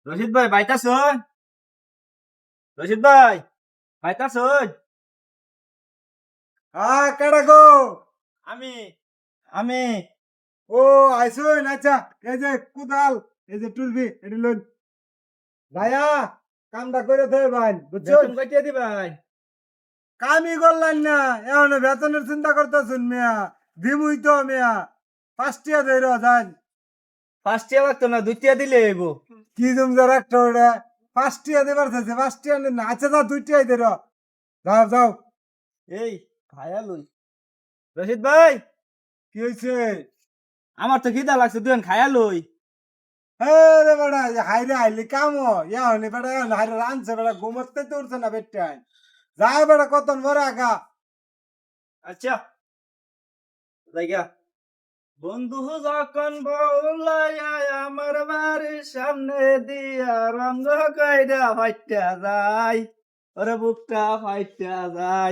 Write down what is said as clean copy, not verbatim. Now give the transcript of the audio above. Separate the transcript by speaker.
Speaker 1: রশিদ ভাই বাইতাছুন? রশিদ ভাই বাইতাছুন?
Speaker 2: কেডা গো?
Speaker 1: আমি আমি
Speaker 2: ও আইসুন, আচ্ছা। এই যে কুদাল, এই যে টুলবি, এটি লইন। ভাইয়া, কামটা করে দেয় ভাই, বুঝছুন?
Speaker 1: বেতন কইতে দিবাই?
Speaker 2: কামই করলেন না, এখন বেতনের চিন্তা করতেছুন মিয়া। দিমুই তো মিয়া, 5 টিয়া ধরে যান।
Speaker 1: 5 টিয়া লাগতো না, 2 টিয়া দিলে হইব।
Speaker 2: কি তুমি একটা ওটা 5 টিয়া দেবার চাইছে, 5 টিয়া নেন না। আচ্ছা যাও, 2 টিয়াই ধরো। যাও যাও।
Speaker 1: এই খায়া লই। রশিদ ভাই,
Speaker 2: কি হয়েছে?
Speaker 1: আমার তো খিদা লাগছে, তুই খায়া লই।
Speaker 2: রে বেটা, হাইরে আইলি কাম ইয়া হলে বেটা, হাইরে রানছে বেটা, ঘুমোতে তো উঠছে না বেটাই। যায় বেটা, কতন বড় আগা।
Speaker 1: আচ্ছা জায়গা বন্ধু যখন বউলাইয়া আমার বাড়ির সামনে দিয়া রঙ্গ কইরা ফাইটা যায়, ওরে বুকটা ফাইটা যায়।